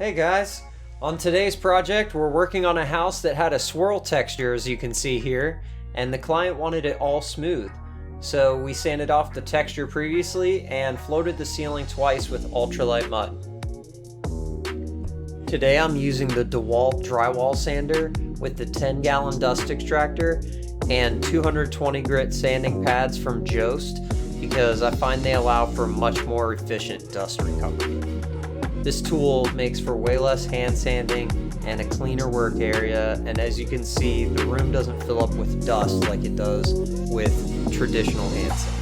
Hey guys! On today's project, we're working on a house that had a swirl texture, as you can see here, and the client wanted it all smooth. So we sanded off the texture previously and floated the ceiling twice with ultralight mud. Today I'm using the Dewalt Drywall sander with the 10-gallon dust extractor and 220 grit sanding pads from Jost because I find they allow for much more efficient dust recovery. This tool makes for way less hand sanding and a cleaner work area, and as you can see, the room doesn't fill up with dust like it does with traditional hand sanding.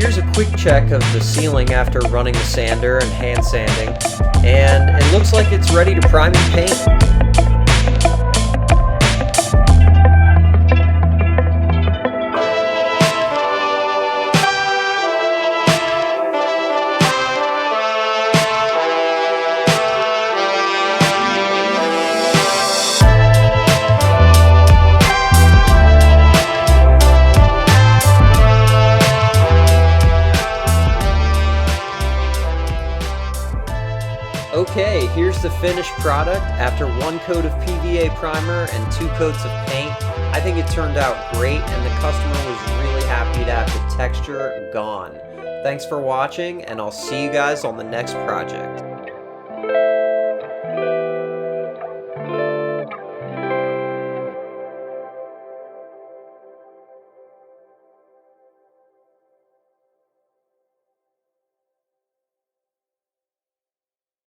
Here's a quick check of the ceiling after running the sander and hand sanding, and it looks like it's ready to prime and paint. Okay, here's the finished product after 1 coat of PVA primer and 2 coats of paint. I think it turned out great and the customer was really happy to have the texture gone. Thanks for watching, and I'll see you guys on the next project.